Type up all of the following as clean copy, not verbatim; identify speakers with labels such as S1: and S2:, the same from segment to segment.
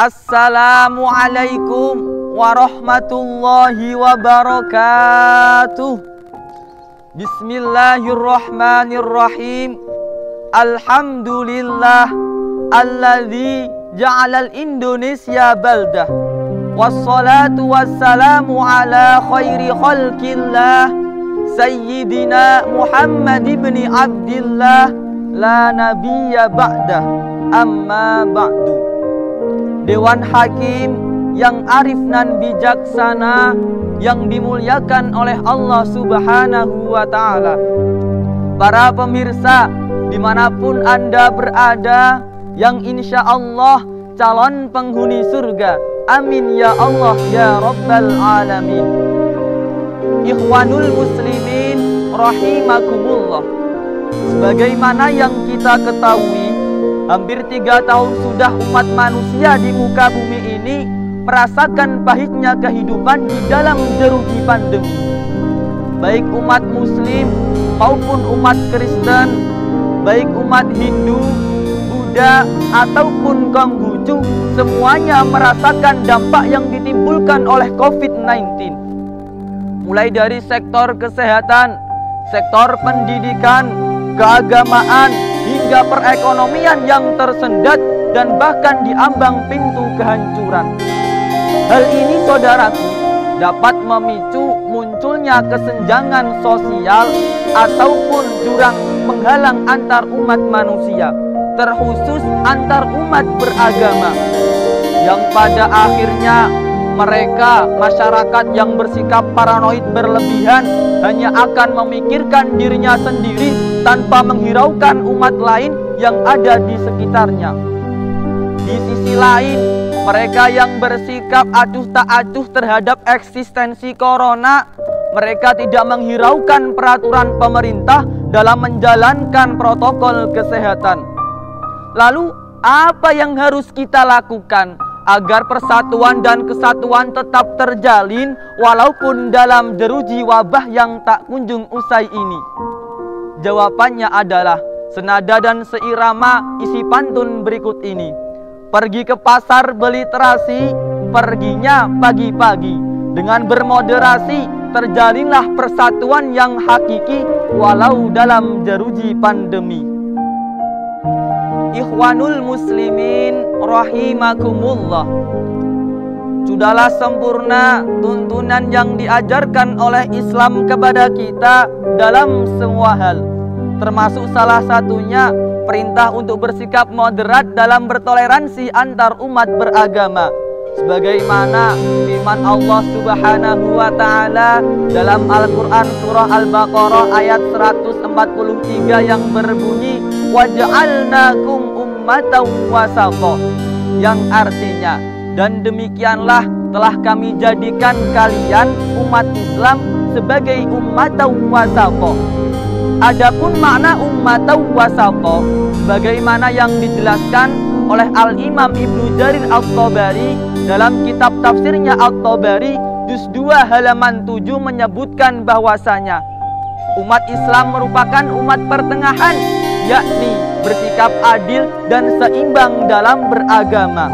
S1: Assalamualaikum warahmatullahi wabarakatuh. Bismillahirrahmanirrahim. Alhamdulillah alladzi ja'alal Indonesia baldah. Wassalatu wassalamu ala khairi khalqillah Sayyidina Muhammad ibn Abdillah la nabiyya ba'dah. Amma ba'du. Dewan Hakim yang arif dan bijaksana, yang dimuliakan oleh Allah Subhanahu wa Ta'ala. Para pemirsa dimanapun Anda berada, yang insya Allah calon penghuni surga. Amin ya Allah ya Rabbal Alamin. Ikhwanul muslimin rahimakumullah. Sebagaimana yang kita ketahui, hampir 3 tahun sudah umat manusia di muka bumi ini merasakan pahitnya kehidupan di dalam jeruji pandemi. Baik umat muslim maupun umat Kristen, baik umat Hindu, Buddha ataupun Konghucu, semuanya merasakan dampak yang ditimbulkan oleh COVID-19. Mulai dari sektor kesehatan, sektor pendidikan, keagamaan, hingga perekonomian yang tersendat dan bahkan diambang pintu kehancuran. Hal ini saudaraku dapat memicu munculnya kesenjangan sosial ataupun jurang menghalang antar umat manusia, terkhusus antar umat beragama, yang pada akhirnya mereka, masyarakat yang bersikap paranoid berlebihan, hanya akan memikirkan dirinya sendiri tanpa menghiraukan umat lain yang ada di sekitarnya. Di sisi lain, mereka yang bersikap acuh tak acuh terhadap eksistensi corona, mereka tidak menghiraukan peraturan pemerintah dalam menjalankan protokol kesehatan. Lalu, apa yang harus kita lakukan agar persatuan dan kesatuan tetap terjalin walaupun dalam jeruji wabah yang tak kunjung usai ini? Jawabannya adalah senada dan seirama isi pantun berikut ini. Pergi ke pasar beli terasi, perginya pagi-pagi. Dengan bermoderasi, terjalinlah persatuan yang hakiki walau dalam jeruji pandemi. Ikhwanul muslimin rahimakumullah. Sudahlah sempurna tuntunan yang diajarkan oleh Islam kepada kita dalam semua hal, termasuk salah satunya perintah untuk bersikap moderat dalam bertoleransi antar umat beragama, sebagaimana firman Allah Subhanahu wa Ta'ala dalam Al-Quran surah Al-Baqarah ayat 143 yang berbunyi waja'alnakum ummatan wasata, yang artinya, dan demikianlah telah kami jadikan kalian umat Islam sebagai ummatan wasata. Adapun makna ummatan wasata sebagaimana yang dijelaskan oleh Al-Imam Ibnu Jarir At-Tabari dalam kitab tafsirnya At-Tabari juz 2 halaman 7 menyebutkan bahwasanya umat Islam merupakan umat pertengahan, yakni bersikap adil dan seimbang dalam beragama.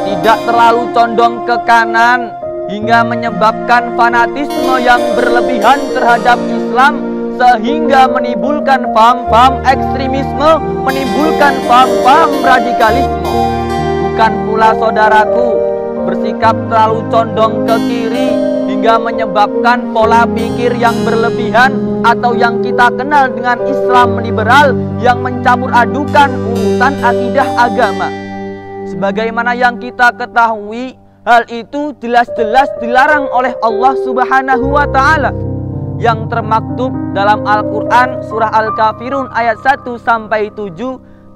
S1: Tidak terlalu condong ke kanan hingga menyebabkan fanatisme yang berlebihan terhadap Islam sehingga menimbulkan paham-paham ekstremisme, menimbulkan paham-paham radikalisme. Bukan pula saudaraku bersikap terlalu condong ke kiri hingga menyebabkan pola pikir yang berlebihan atau yang kita kenal dengan Islam liberal yang mencampur adukan urusan akidah agama. Sebagaimana yang kita ketahui, hal itu jelas-jelas dilarang oleh Allah Subhanahu wa Ta'ala, yang termaktub dalam Al-Quran surah Al-Kafirun ayat 1-7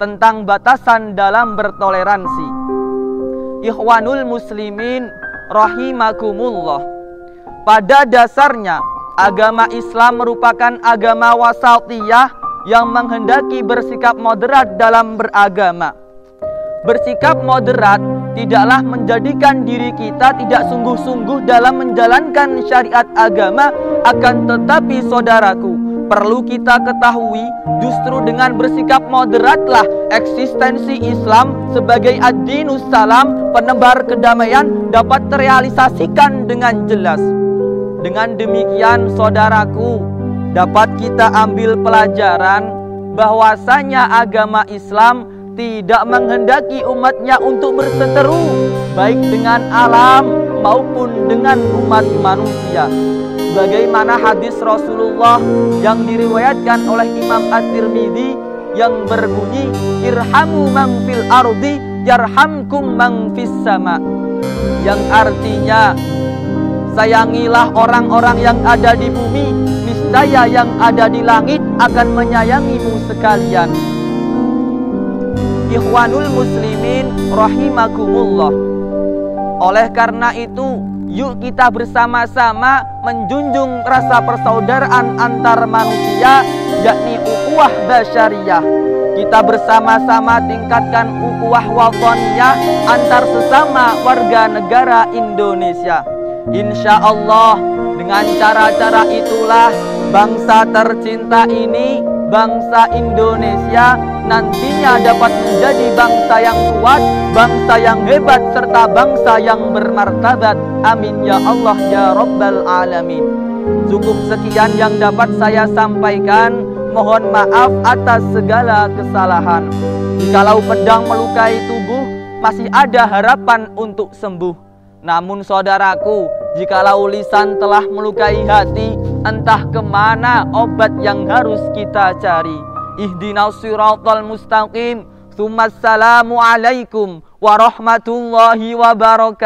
S1: tentang batasan dalam bertoleransi. Ikhwanul muslimin rahimakumullah. Pada dasarnya, agama Islam merupakan agama wasatiyah yang menghendaki bersikap moderat dalam beragama. Bersikap moderat tidaklah menjadikan diri kita tidak sungguh-sungguh dalam menjalankan syariat agama, akan tetapi saudaraku, Perlu kita ketahui, justru dengan bersikap moderatlah eksistensi Islam sebagai ad-dinus salam, penebar kedamaian, dapat terrealisasikan dengan jelas. Dengan demikian, saudaraku, dapat kita ambil pelajaran bahwasanya agama Islam tidak menghendaki umatnya untuk berseteru, baik dengan alam maupun dengan umat manusia. Sebagaimana hadis Rasulullah yang diriwayatkan oleh Imam At-Tirmidzi yang berbunyi, irhamu man fil ardi yarhamkum man fis sama, yang artinya sayangilah orang-orang yang ada di bumi, niscaya yang ada di langit akan menyayangimu sekalian. Ikhwanul muslimin rahimakumullah. Oleh karena itu, yuk kita bersama-sama menjunjung rasa persaudaraan antar manusia, yakni ukhuwah basyariyah. Kita bersama-sama tingkatkan ukhuwah wataniyah antar sesama warga negara Indonesia. Insya Allah, dengan cara-cara itulah bangsa tercinta ini, bangsa Indonesia, nantinya dapat menjadi bangsa yang kuat, bangsa yang hebat, serta bangsa yang bermartabat. Amin ya Allah ya Rabbal Alamin. Cukup sekian yang dapat saya sampaikan. Mohon maaf atas segala kesalahan. Jikalau pedang melukai tubuh, masih ada harapan untuk sembuh. Namun saudaraku, jikalau lisan telah melukai hati, entah kemana obat yang harus kita cari. Ihdinas siratal mustaqim. Tsummassalamu alaikum warahmatullahi wabarakatuh.